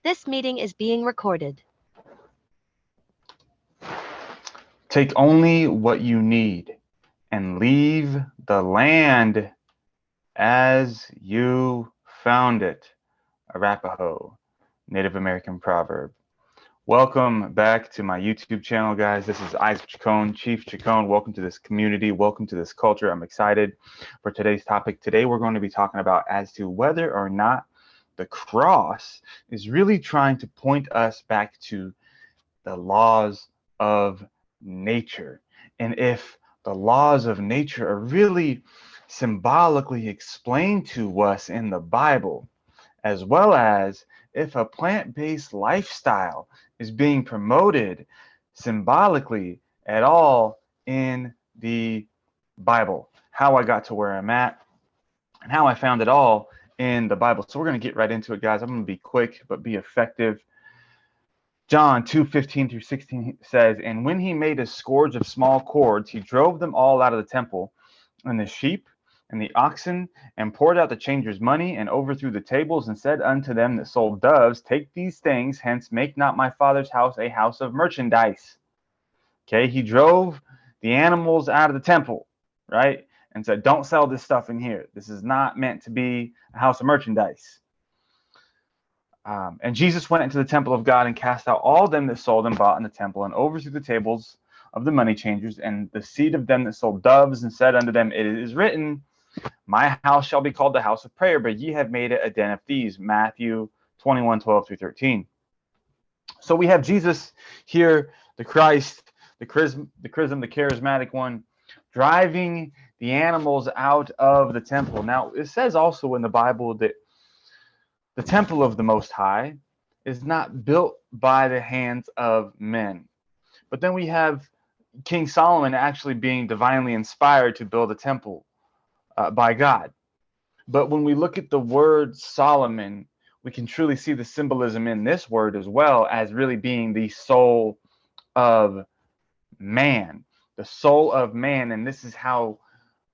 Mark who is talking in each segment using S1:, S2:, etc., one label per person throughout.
S1: This meeting is being recorded.
S2: Take only what you need and leave the land as you found it. Arapaho, Native American proverb. Welcome back to my YouTube channel, guys. This is Isaac Chacon, Chief Chacon. Welcome to this community. Welcome to this culture. I'm excited for today's topic. Today, we're going to be talking about as to whether or not the cross is really trying to point us back to the laws of nature. And if the laws of nature are really symbolically explained to us in the Bible, as well as if a plant-based lifestyle is being promoted symbolically at all in the Bible, how I got to where I'm at and how I found it all in the Bible. So we're going to get right into it, guys. I'm going to be quick but be effective. John 2:15 through 16 says, "And when he made a scourge of small cords, he drove them all out of the temple, and the sheep and the oxen, and poured out the changers' money, and overthrew the tables, and said unto them that sold doves, Take these things hence, make not my Father's house a house of merchandise." Okay, he drove the animals out of the temple, right? And said, don't sell this stuff in here. This is not meant to be a house of merchandise. And Jesus went into the temple of God and cast out all them that sold and bought in the temple, and overthrew the tables of the money changers and the seat of them that sold doves, and said unto them, It is written, My house shall be called the house of prayer, but ye have made it a den of thieves. Matthew 21:12 through 13. So we have Jesus here, the Christ, the charismatic one, driving the animals out of the temple. Now, it says also in the Bible that the temple of the Most High is not built by the hands of men. But then we have King Solomon actually being divinely inspired to build a temple by God. But when we look at the word Solomon, we can truly see the symbolism in this word as well as really being the soul of man. The soul of man. And this is how,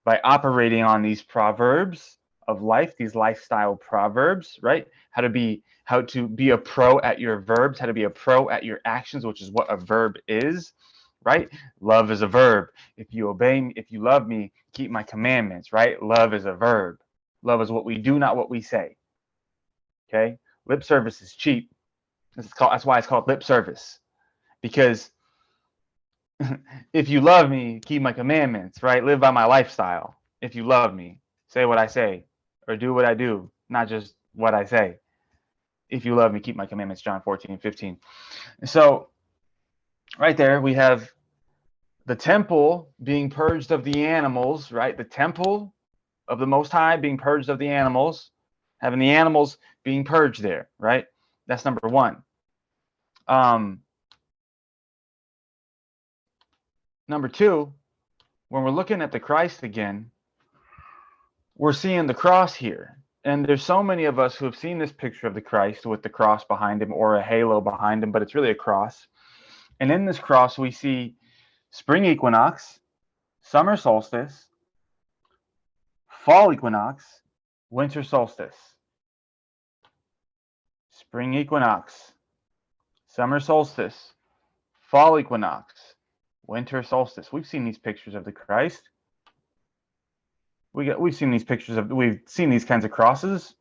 S2: by operating on these proverbs of life, these lifestyle proverbs, right? How to be a pro at your verbs, how to be a pro at your actions, which is what a verb is, right? Love is a verb. If you obey me, if you love me, keep my commandments, right? Love is a verb. Love is what we do, not what we say. Okay? Lip service is cheap. That's why it's called lip service. Because if you love me, keep my commandments, right? Live by my lifestyle. If you love me, say what I say, or do what I do, not just what I say. If you love me, keep my commandments, John 14:15. So right there, we have the temple being purged of the animals, right? The temple of the Most High being purged of the animals, having the animals being purged there, right? That's number one. Number two, when we're looking at the Christ again, we're seeing the cross here. And there's so many of us who have seen this picture of the Christ with the cross behind him or a halo behind him, but it's really a cross. And in this cross, we see spring equinox, summer solstice, fall equinox, winter solstice. Spring equinox, summer solstice, fall equinox, winter solstice. We've seen these pictures of the Christ. We've seen these kinds of crosses.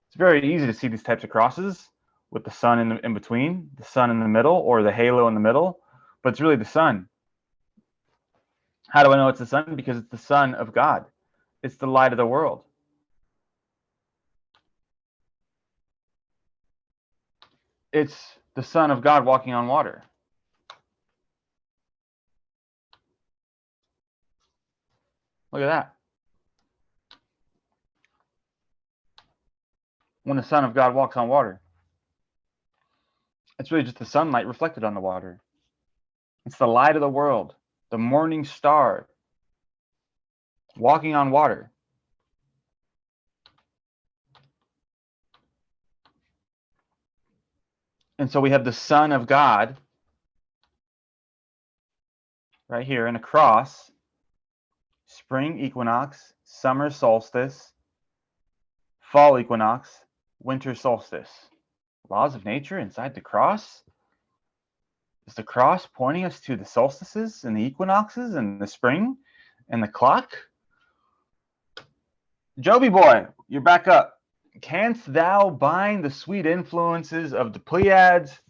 S2: It's very easy to see these types of crosses with the sun in between, the sun in the middle, or the halo in the middle, but it's really the sun. How do I know it's the sun? Because it's the Son of God. It's the light of the world. It's the Son of God walking on water. Look at that. When the Son of God walks on water, it's really just the sunlight reflected on the water. It's the light of the world, the morning star, walking on water. And so we have the Son of God right here in a cross, spring equinox, summer solstice, fall equinox, winter solstice, laws of nature inside the cross? Is the cross pointing us to the solstices and the equinoxes and the spring and the clock? Joby boy, you're back up. Canst thou bind the sweet influences of the Pleiades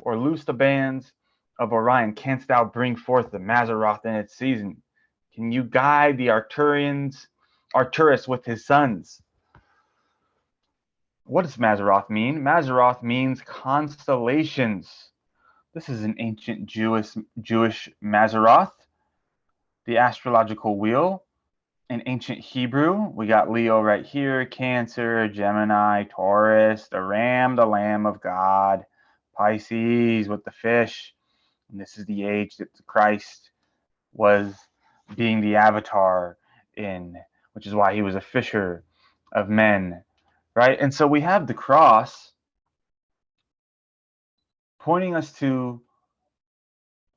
S2: or loose the bands of Orion? Canst thou bring forth the Mazzaroth in its season? Can you guide the Arcturus with his sons? What does Mazzaroth mean? Mazzaroth means constellations. This is an ancient Jewish Mazzaroth, the astrological wheel. In ancient Hebrew, we got Leo right here, Cancer, Gemini, Taurus, the ram, the lamb of God, Pisces with the fish. And this is the age that Christ was being the avatar in, which is why he was a fisher of men, right? And so we have the cross pointing us to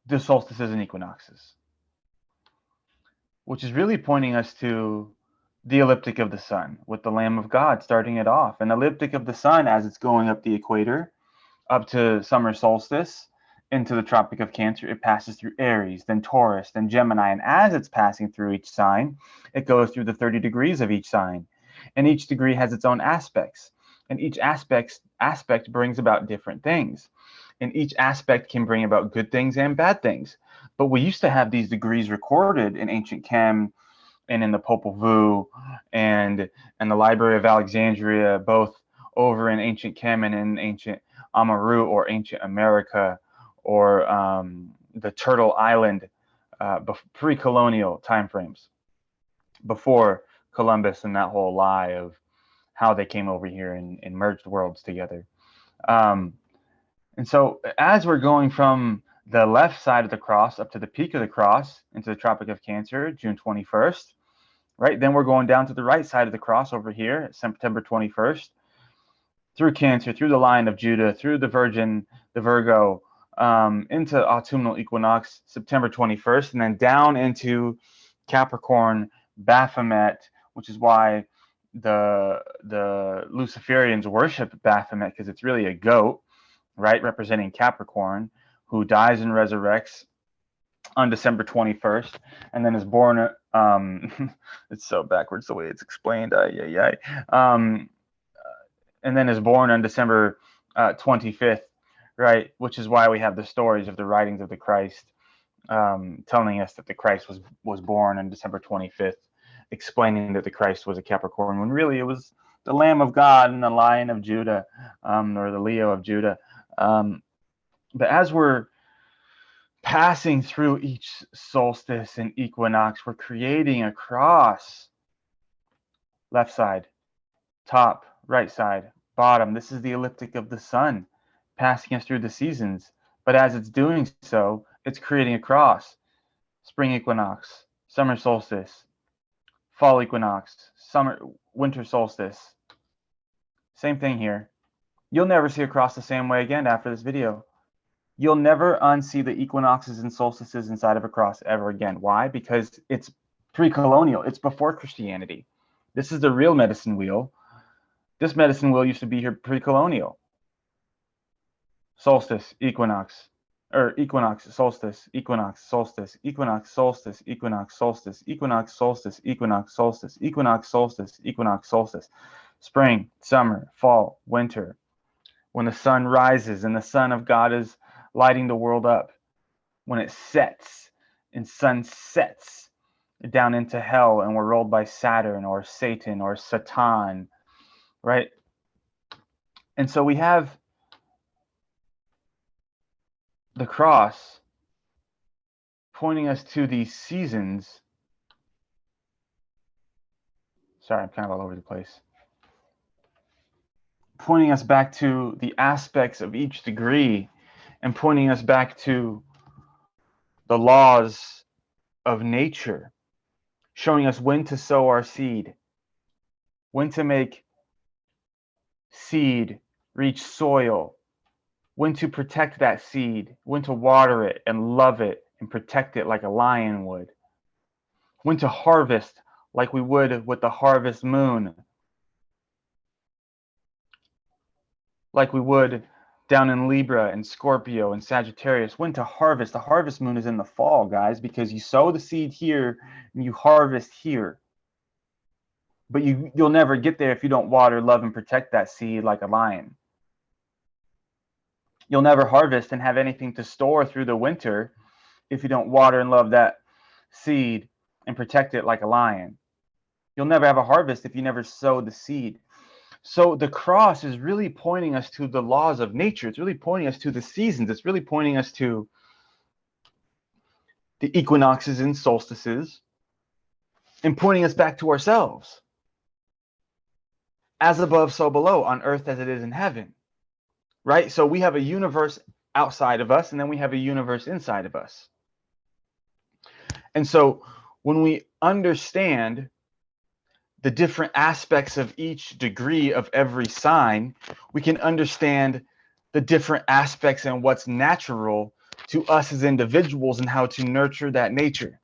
S2: the solstices and equinoxes, which is really pointing us to the ecliptic of the sun, with the Lamb of God starting it off. An ecliptic of the sun as it's going up the equator, up to summer solstice, into the Tropic of Cancer. It passes through Aries, then Taurus, then Gemini. And as it's passing through each sign, it goes through the 30 degrees of each sign. And each degree has its own aspects. And each aspect brings about different things. And each aspect can bring about good things and bad things. But we used to have these degrees recorded in ancient Chem and in the Popol Vuh and the Library of Alexandria, both over in ancient Chem and in ancient Amaru or ancient America, or the Turtle Island, pre-colonial timeframes, before Columbus and that whole lie of how they came over here and merged worlds together. And so as we're going from the left side of the cross up to the peak of the cross into the Tropic of Cancer, June 21st, right? Then we're going down to the right side of the cross over here, September 21st, through Cancer, through the line of Judah, through the Virgin, the Virgo, into autumnal equinox, September 21st, and then down into Capricorn, Baphomet, which is why the Luciferians worship Baphomet, because it's really a goat, right, representing Capricorn, who dies and resurrects on December 21st, and then is born. It's so backwards the way it's explained. And then is born on December 25th, right? Which is why we have the stories of the writings of the Christ, telling us that the Christ was born on December 25th, explaining that the Christ was a Capricorn, when really it was the Lamb of God and the Lion of Judah, or the Leo of Judah. But as we're passing through each solstice and equinox, we're creating a cross. Left side, top, right side, bottom. This is the ecliptic of the sun passing us through the seasons. But as it's doing so, it's creating a cross. Spring equinox, summer solstice, fall equinox, winter solstice. Same thing here. You'll never see a cross the same way again after this video. You'll never unsee the equinoxes and solstices inside of a cross ever again. Why? Because it's pre-colonial. It's before Christianity. This is the real medicine wheel. This medicine wheel used to be here pre-colonial. Solstice, equinox, or equinox, solstice, equinox, solstice, equinox, solstice, equinox, solstice, equinox, solstice, equinox, solstice, equinox, solstice, equinox, solstice. Spring, summer, fall, winter. When the sun rises and the Son of God is lighting the world up, when it sets and sun sets down into hell and we're rolled by Saturn or Satan or Satan, right? And so we have the cross pointing us to these seasons. Sorry, I'm kind of all over the place. Pointing us back to the aspects of each degree and pointing us back to the laws of nature, showing us when to sow our seed, when to make seed reach soil, when to protect that seed, when to water it and love it and protect it like a lion would, when to harvest like we would with the harvest moon, like we would down in Libra and Scorpio and Sagittarius. When to harvest? The harvest moon is in the fall, guys, because you sow the seed here and you harvest here. But you'll never get there if you don't water, love, and protect that seed like a lion. You'll never harvest and have anything to store through the winter if you don't water and love that seed and protect it like a lion. You'll never have a harvest if you never sow the seed. So the cross is really pointing us to the laws of nature. It's really pointing us to the seasons. It's really pointing us to the equinoxes and solstices and pointing us back to ourselves. As above, so below, on earth as it is in heaven. Right? So we have a universe outside of us, and then we have a universe inside of us. And so when we understand the different aspects of each degree of every sign, we can understand the different aspects and what's natural to us as individuals and how to nurture that nature.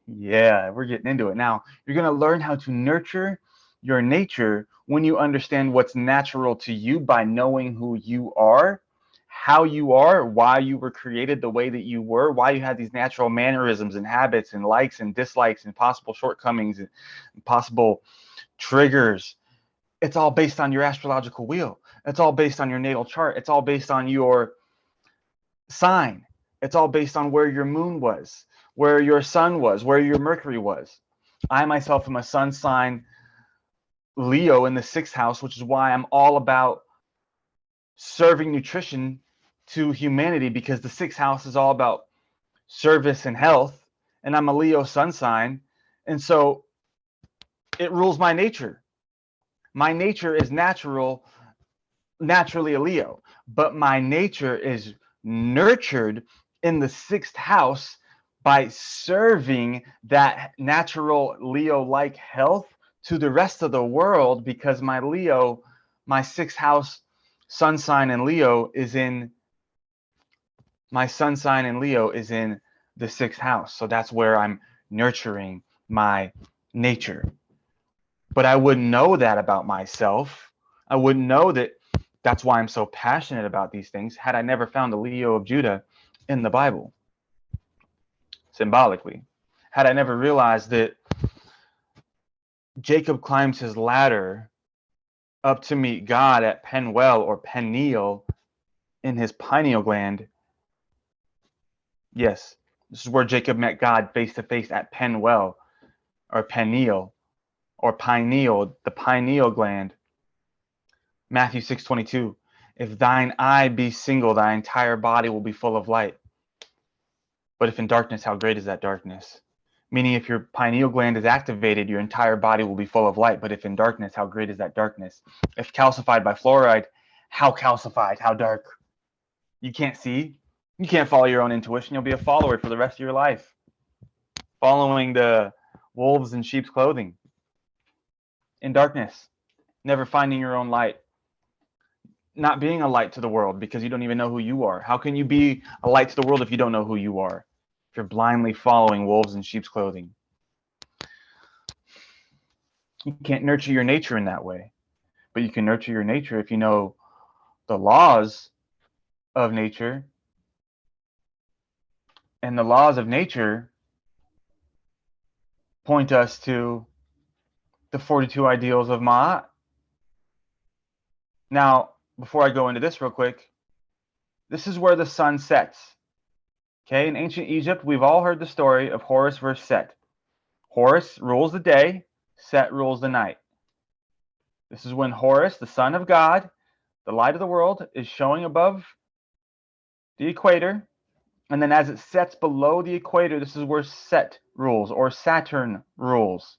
S2: Yeah, we're getting into it. Now, you're going to learn how to nurture your nature when you understand what's natural to you by knowing who you are, how you are, why you were created the way that you were, why you had these natural mannerisms and habits and likes and dislikes and possible shortcomings and possible triggers. It's all based on your astrological wheel. It's all based on your natal chart. It's all based on your sign. It's all based on where your moon was, where your sun was, where your Mercury was. I myself am a sun sign Leo in the 6th house, which is why I'm all about serving nutrition to humanity, because the 6th house is all about service and health, and I'm a Leo sun sign, and so it rules my nature. My nature is naturally a Leo, but my nature is nurtured in the 6th house by serving that natural Leo-like health to the rest of the world, because my 6th house sun sign in Leo is in the 6th house. So that's where I'm nurturing my nature. But I wouldn't know that about myself. I wouldn't know that that's why I'm so passionate about these things had I never found the Leo of Judah in the Bible, symbolically. Had I never realized that Jacob climbs his ladder up to meet God at Penuel or Peniel in his pineal gland. Yes, this is where Jacob met God face to face, at Penuel or Peniel or pineal, the pineal gland. Matthew 6:22. If thine eye be single, thy entire body will be full of light. But if in darkness, how great is that darkness? Meaning, if your pineal gland is activated, your entire body will be full of light. But if in darkness, how great is that darkness? If calcified by fluoride, how calcified, how dark? You can't see. You can't follow your own intuition. You'll be a follower for the rest of your life, following the wolves in sheep's clothing. In darkness, never finding your own light. Not being a light to the world because you don't even know who you are. How can you be a light to the world if you don't know who you are? If you're blindly following wolves in sheep's clothing. You can't nurture your nature in that way. But you can nurture your nature if you know the laws of nature. And the laws of nature point us to the 42 ideals of Ma'at. Now, before I go into this real quick, this is where the sun sets. Okay, in ancient Egypt, we've all heard the story of Horus versus Set. Horus rules the day, Set rules the night. This is when Horus, the son of God, the light of the world, is showing above the equator. And then as it sets below the equator, this is where Set rules, or Saturn rules.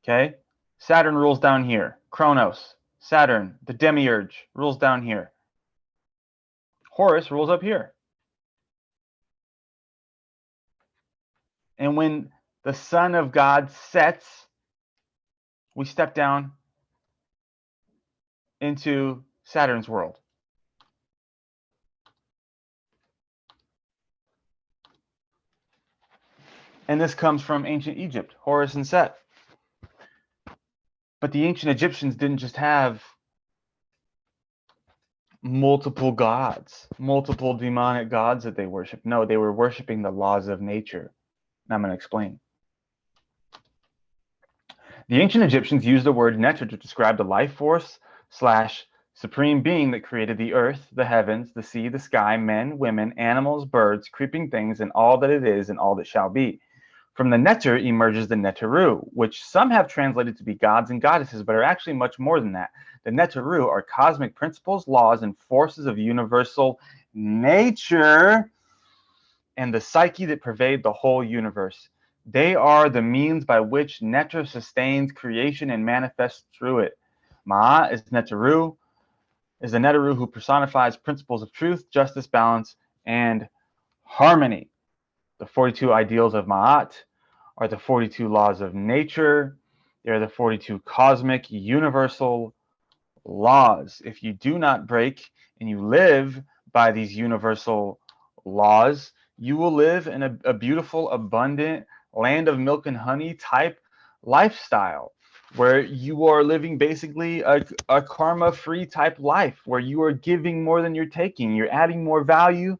S2: Okay, Saturn rules down here. Kronos, Saturn, the demiurge, rules down here. Horus rules up here. And when the Son of God sets, we step down into Saturn's world. And this comes from ancient Egypt, Horus and Set. But the ancient Egyptians didn't just have multiple gods, multiple demonic gods that they worship. No, they were worshiping the laws of nature. And I'm going to explain. The ancient Egyptians used the word neter to describe the life force slash supreme being that created the earth, the heavens, the sea, the sky, men, women, animals, birds, creeping things, and all that it is and all that shall be. From the neter emerges the neteru, which some have translated to be gods and goddesses, but are actually much more than that. The neteru are cosmic principles, laws, and forces of universal nature and the psyche that pervade the whole universe. They are the means by which neter sustains creation and manifests through it. Ma'a is neteru, is the neteru who personifies principles of truth, justice, balance, and harmony. The 42 ideals of Ma'at are the 42 laws of nature. They're the 42 cosmic universal laws. If you do not break and you live by these universal laws, you will live in a beautiful, abundant, land of milk and honey type lifestyle where you are living basically a karma-free type life, where you are giving more than you're taking. You're adding more value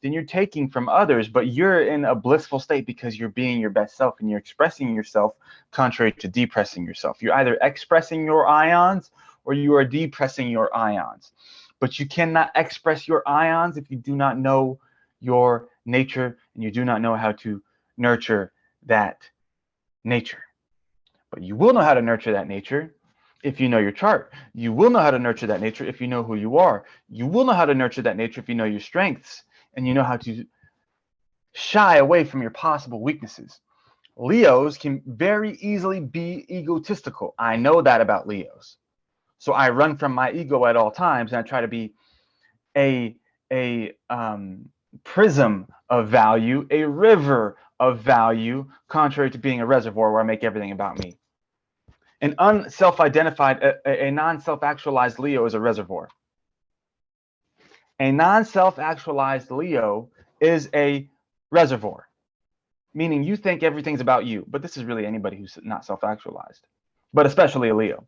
S2: than you're taking from others, but you're in a blissful state because you're being your best self and you're expressing yourself contrary to depressing yourself. You're either expressing your ions or you are depressing your ions. But you cannot express your ions if you do not know your nature and you do not know how to nurture that nature. But you will know how to nurture that nature if you know your chart. You will know how to nurture that nature if you know who you are. You will know how to nurture that nature if you know your strengths and you know how to shy away from your possible weaknesses. Leos can very easily be egotistical. I know that about Leos. So I run from my ego at all times and I try to be a prism of value, a river of value, contrary to being a reservoir where I make everything about me. An unself-identified, a non-self-actualized Leo is a reservoir. A non-self-actualized Leo is a reservoir, meaning you think everything's about you, but this is really anybody who's not self-actualized, but especially a Leo.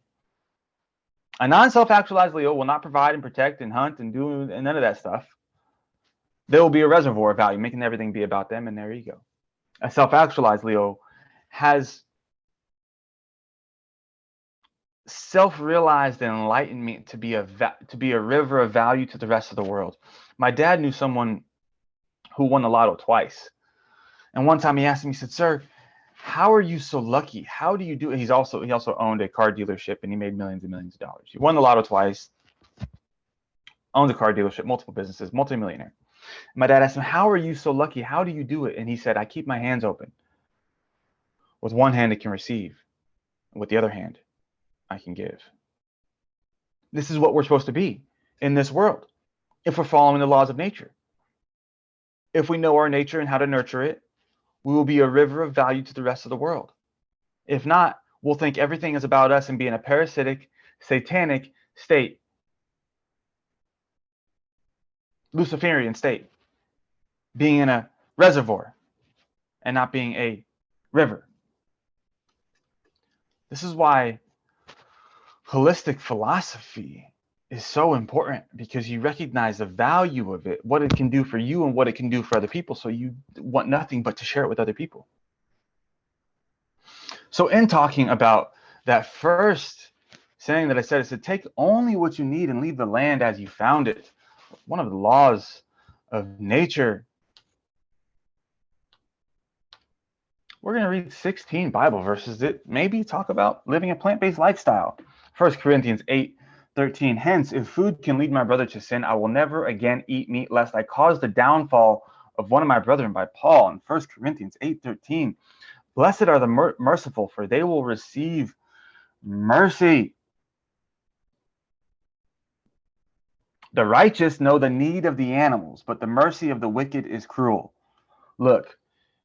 S2: A non-self-actualized Leo will not provide and protect and hunt and do and none of that stuff. There will be a reservoir of value, making everything be about them, and there you go. A self-actualized Leo has self-realized enlightenment to be a river of value to the rest of the world. My dad knew someone who won the lotto twice, and one time he asked me, he said, "Sir, how are you so lucky? How do you do it?" He also owned a car dealership and he made millions and millions of dollars. He won the lotto twice, owns a car dealership, multiple businesses, multimillionaire. My dad asked him, "How are you so lucky? How do you do it?" And he said, "I keep my hands open. With one hand, it can receive. And with the other hand, I can give." This is what we're supposed to be in this world if we're following the laws of nature. If we know our nature and how to nurture it, we will be a river of value to the rest of the world. If not, we'll think everything is about us and be in a parasitic, satanic state, Luciferian state, being in a reservoir and not being a river. This is why holistic philosophy is so important, because you recognize the value of it, what it can do for you and what it can do for other people. So you want nothing but to share it with other people. So in talking about that first saying that I said, take only what you need and leave the land as you found it. One of the laws of nature. We're going to read 16 Bible verses that maybe talk about living a plant-based lifestyle. 1 Corinthians 8:13. Hence, if food can lead my brother to sin, I will never again eat meat, lest I cause the downfall of one of my brethren, by Paul in 1 Corinthians 8:13. Blessed are the merciful, for they will receive mercy. The righteous know the need of the animals, but the mercy of the wicked is cruel. Look,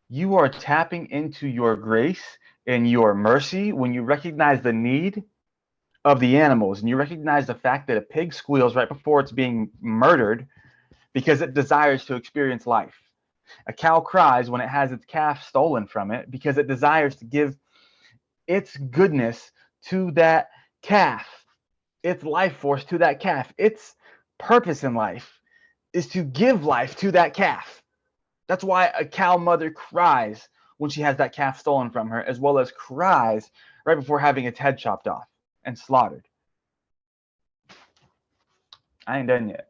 S2: you are tapping into your grace and your mercy when you recognize the need of the animals, and you recognize the fact that a pig squeals right before it's being murdered because it desires to experience life. A cow cries when it has its calf stolen from it because it desires to give its goodness to that calf, its life force to that calf, its purpose in life is to give life to that calf. That's why a cow mother cries when she has that calf stolen from her, as well as cries right before having its head chopped off and slaughtered. I ain't done yet.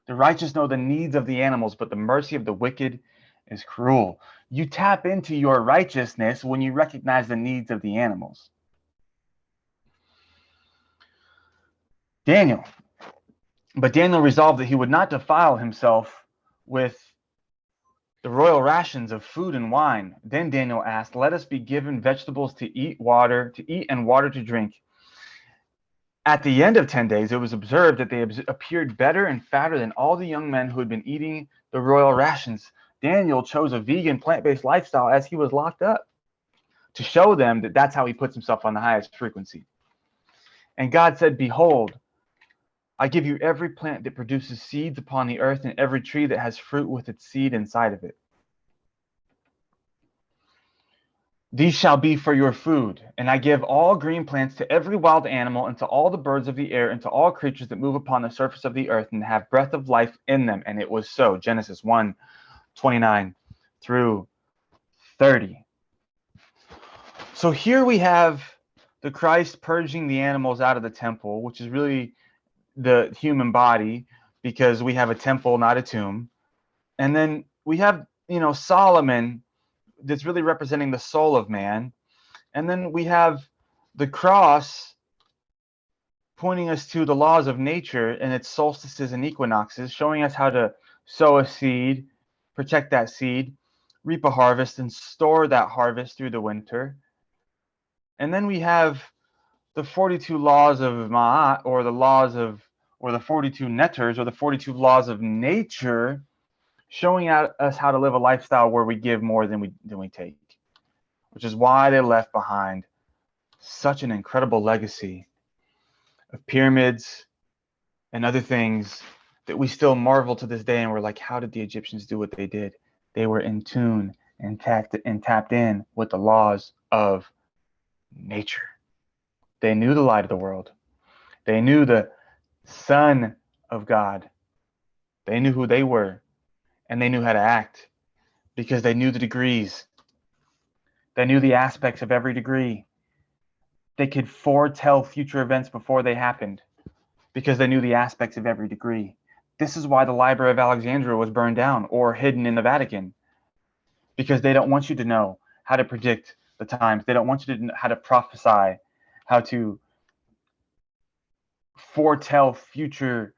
S2: The righteous know the needs of the animals, but the mercy of the wicked is cruel. You tap into your righteousness when you recognize the needs of the animals. But Daniel resolved that he would not defile himself with the royal rations of food and wine. Then Daniel asked, "Let us be given vegetables to eat and water to drink." At the end of 10 days, it was observed that they appeared better and fatter than all the young men who had been eating the royal rations. Daniel chose a vegan, plant-based lifestyle as he was locked up to show them that that's how he puts himself on the highest frequency. And God said, "Behold, I give you every plant that produces seeds upon the earth and every tree that has fruit with its seed inside of it. These shall be for your food, and I give all green plants to every wild animal and to all the birds of the air and to all creatures that move upon the surface of the earth and have breath of life in them." And it was so. Genesis 1:29 through 30. So here we have the Christ purging the animals out of the temple, which is really the human body, because we have a temple, not a tomb. And then we have, Solomon, that's really representing the soul of man. And then we have the cross pointing us to the laws of nature and its solstices and equinoxes, showing us how to sow a seed, protect that seed, reap a harvest, and store that harvest through the winter. And then we have the 42 laws of Ma'at, or the 42 netters, or the 42 laws of nature, showing us how to live a lifestyle where we give more than we take, which is why they left behind such an incredible legacy of pyramids and other things that we still marvel to this day, and we're like, how did the Egyptians do what they did? They were in tune and tapped in with the laws of nature. They knew the light of the world. They knew the Son of God. They knew who they were, and they knew how to act because they knew the degrees. They knew the aspects of every degree. They could foretell future events before they happened because they knew the aspects of every degree. This is why the Library of Alexandria was burned down or hidden in the Vatican, because they don't want you to know how to predict the times. They don't want you to know how to prophesy, how to foretell future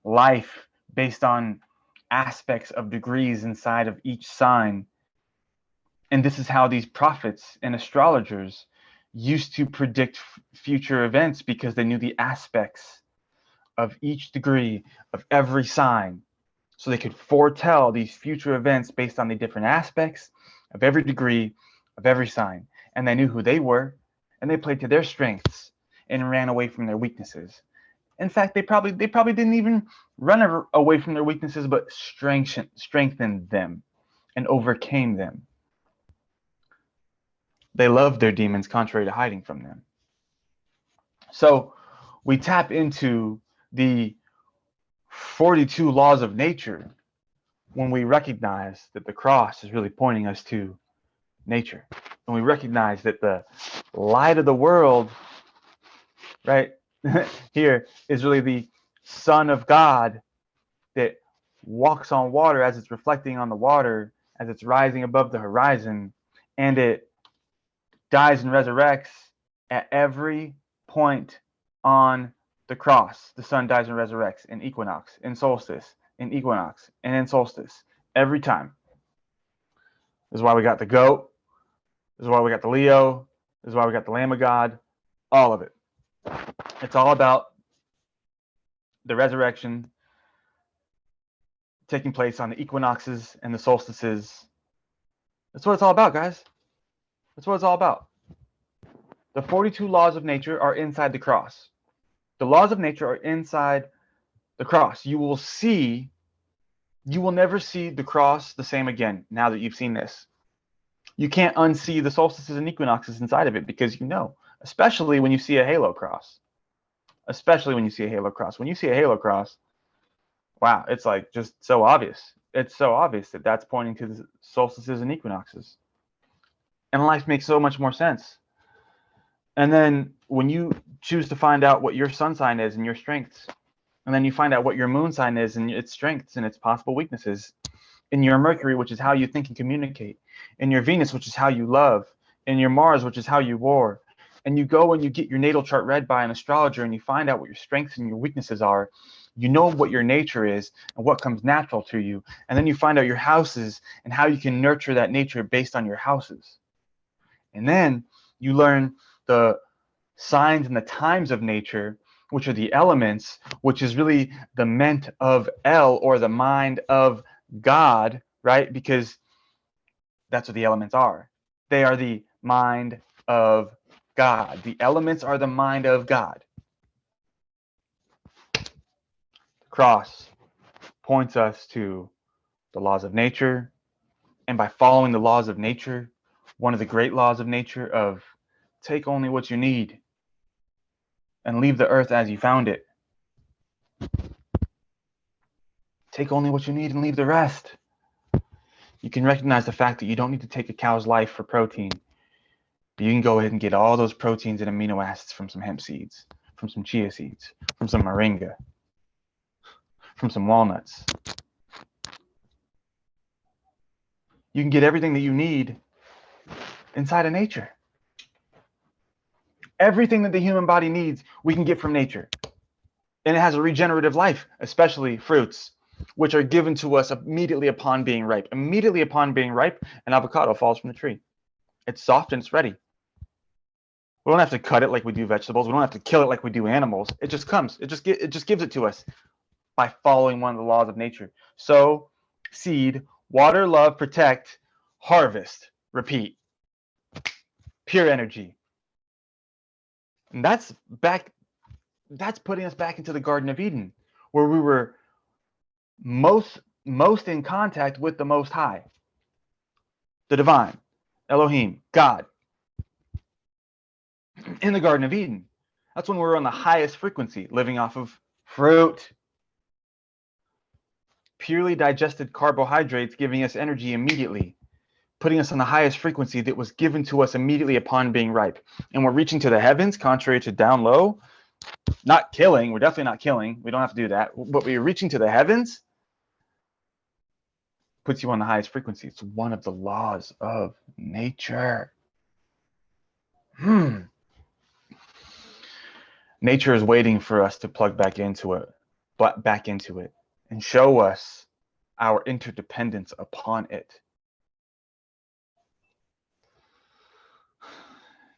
S2: life based on aspects of degrees inside of each sign. And this is how these prophets and astrologers used to predict future events, because they knew the aspects of each degree of every sign. So they could foretell these future events based on the different aspects of every degree of every sign. And they knew who they were, and they played to their strengths and ran away from their weaknesses. In fact, they probably didn't even run away from their weaknesses, but strengthened them and overcame them. They loved their demons, contrary to hiding from them. So we tap into the 42 laws of nature when we recognize that the cross is really pointing us to nature. When we recognize that the light of the world, right, here is really the Son of God that walks on water as it's reflecting on the water, as it's rising above the horizon, and it dies and resurrects at every point on the cross. The sun dies and resurrects in equinox, in solstice, in equinox, and in solstice, every time. This is why we got the goat. This is why we got the Leo. This is why we got the Lamb of God. All of it. It's all about the resurrection taking place on the equinoxes and the solstices. That's what it's all about, guys. That's what it's all about. The 42 laws of nature are inside the cross. The laws of nature are inside the cross. You will never see the cross the same again now that you've seen this. You can't unsee the solstices and equinoxes inside of it, because especially when you see a halo cross. Especially when you see a halo cross. When you see a halo cross, Wow, it's like just so obvious. It's so obvious that that's pointing to the solstices and equinoxes. And life makes so much more sense. And then when you choose to find out what your sun sign is and your strengths, and then you find out what your moon sign is and its strengths and its possible weaknesses, in your Mercury, which is how you think and communicate, in your Venus, which is how you love, in your Mars, which is how you war, and you go and you get your natal chart read by an astrologer and you find out what your strengths and your weaknesses are, you know what your nature is and what comes natural to you, and then you find out your houses and how you can nurture that nature based on your houses. And then you learn the signs and the times of nature, which are the elements, which is really the ment of El, or the mind of God, right? Because that's what the elements are. They are the mind of God. The elements are the mind of God. The cross points us to the laws of nature, and by following the laws of nature, one of the great laws of nature of take only what you need and leave the earth as you found it. Take only what you need and leave the rest. You can recognize the fact that you don't need to take a cow's life for protein. You can go ahead and get all those proteins and amino acids from some hemp seeds, from some chia seeds, from some moringa, from some walnuts. You can get everything that you need inside of nature. Everything that the human body needs, we can get from nature. And it has a regenerative life, especially fruits, which are given to us immediately upon being ripe. Immediately upon being ripe, an avocado falls from the tree. It's soft and it's ready. We don't have to cut it like we do vegetables. We don't have to kill it like we do animals. It just comes. It just gives it to us by following one of the laws of nature. Sow, seed, water, love, protect, harvest, repeat. Pure energy. And that's putting us back into the Garden of Eden, where we were most in contact with the Most High, the divine, Elohim, God. In the Garden of Eden. That's when we're on the highest frequency, living off of fruit. Purely digested carbohydrates giving us energy immediately, putting us on the highest frequency that was given to us immediately upon being ripe. And we're reaching to the heavens, contrary to down low. Not killing. We're definitely not killing. We don't have to do that. But we're reaching to the heavens. Puts you on the highest frequency. It's one of the laws of nature. Nature is waiting for us to plug back into it, and show us our interdependence upon it.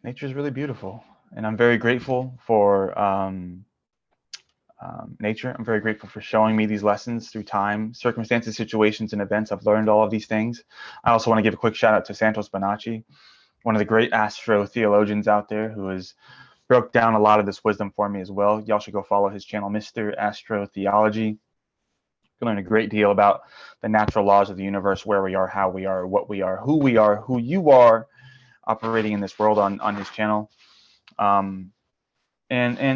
S2: Nature is really beautiful, and I'm very grateful for nature. I'm very grateful for showing me these lessons through time, circumstances, situations, and events. I've learned all of these things. I also want to give a quick shout out to Santos Bonacci, one of the great astro theologians out there, who has broke down a lot of this wisdom for me as well. Y'all should go follow his channel, Mr. Astro Theology. You can learn a great deal about the natural laws of the universe, where we are, how we are, what we are, who you are, operating in this world on his channel. And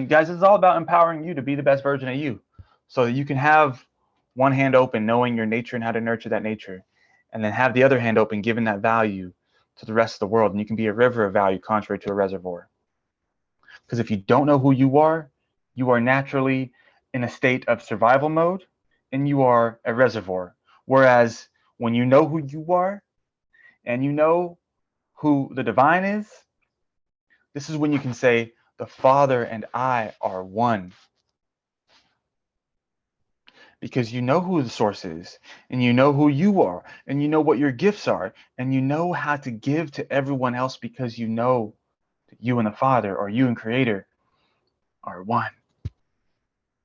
S2: guys, it's all about empowering you to be the best version of you, so that you can have one hand open, knowing your nature and how to nurture that nature, and then have the other hand open, giving that value to the rest of the world. And you can be a river of value, contrary to a reservoir. Because if you don't know who you are naturally in a state of survival mode, and you are a reservoir. Whereas when you know who you are, and you know who the divine is, this is when you can say, the Father and I are one. Because you know who the source is, and you know who you are, and you know what your gifts are, and you know how to give to everyone else, because you know that you and the Father, or you and Creator, are one.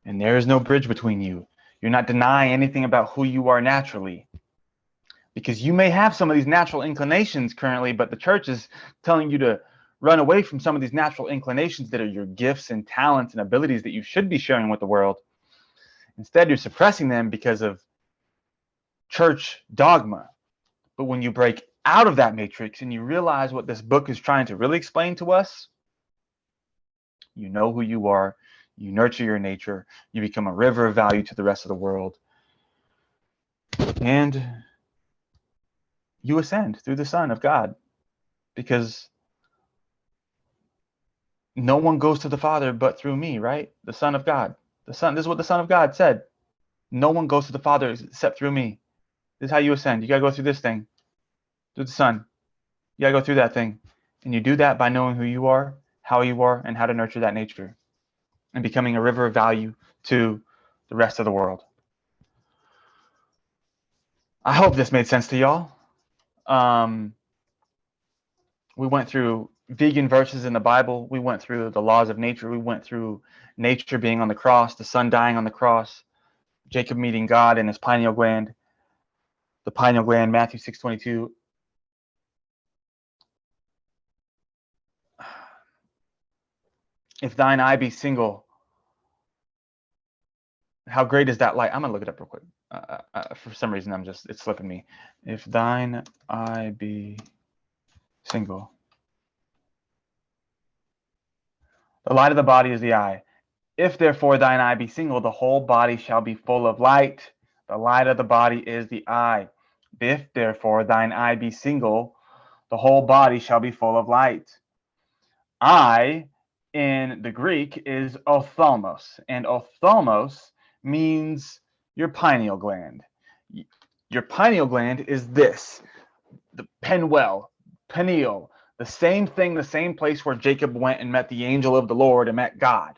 S2: And there is no bridge between you. You're not denying anything about who you are naturally. Because you may have some of these natural inclinations currently, but the church is telling you to run away from some of these natural inclinations that are your gifts and talents and abilities that you should be sharing with the world. Instead, you're suppressing them because of church dogma. But when you break out of that matrix and you realize what this book is trying to really explain to us, you know who you are, you nurture your nature, you become a river of value to the rest of the world, And you ascend through the Son of God, because no one goes to the Father but through me, right? The Son of God. This is what the Son of God said. No one goes to the Father except through me. This is how you ascend. You got to go through this thing, through the Son. You got to go through that thing. And you do that by knowing who you are, how you are, and how to nurture that nature, and becoming a river of value to the rest of the world. I hope this made sense to y'all. We went through vegan verses in the Bible. We went through the laws of nature. We went through nature being on the cross, the Son dying on the cross, Jacob meeting God in his pineal gland, the pineal gland, Matthew 6:22. If thine eye be single, how great is that light? I'm going to look it up real quick. For some reason, it's slipping me. If thine eye be single. The light of the body is the eye. If therefore thine eye be single, the whole body shall be full of light. The light of the body is the eye. If therefore thine eye be single, the whole body shall be full of light. Eye in the Greek is ophthalmos, and ophthalmos means your pineal gland. Your pineal gland is this, the pineal, the same thing, the same place where Jacob went and met the angel of the Lord and met God.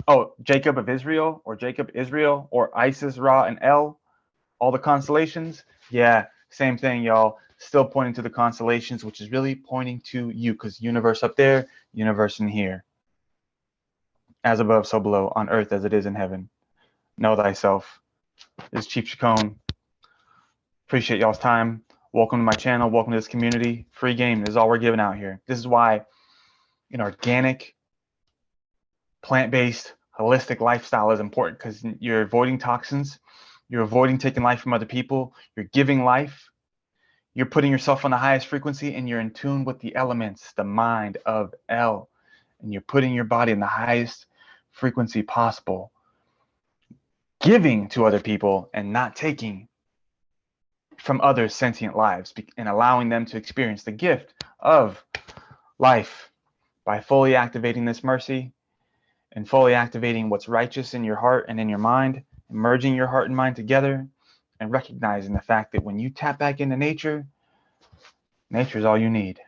S2: Oh, Jacob of Israel, or Jacob Israel, or Isis, Ra, and El, all the constellations. Yeah, same thing, y'all. Still pointing to the constellations, which is really pointing to you, because universe up there, universe in here. As above, so below, on earth as it is in heaven. Know thyself. This is Chief Chacon. Appreciate y'all's time. Welcome to my channel. Welcome to this community. Free game. This is all we're giving out here. This is why an organic, plant-based, holistic lifestyle is important, because you're avoiding toxins. You're avoiding taking life from other people. You're giving life. You're putting yourself on the highest frequency, and you're in tune with the elements, the mind of El. And you're putting your body in the highest frequency possible. Giving to other people and not taking from others' sentient lives, and allowing them to experience the gift of life by fully activating this mercy and fully activating what's righteous in your heart and in your mind, merging your heart and mind together, and recognizing the fact that when you tap back into nature, nature is all you need.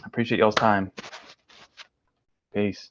S2: I appreciate y'all's time. Peace.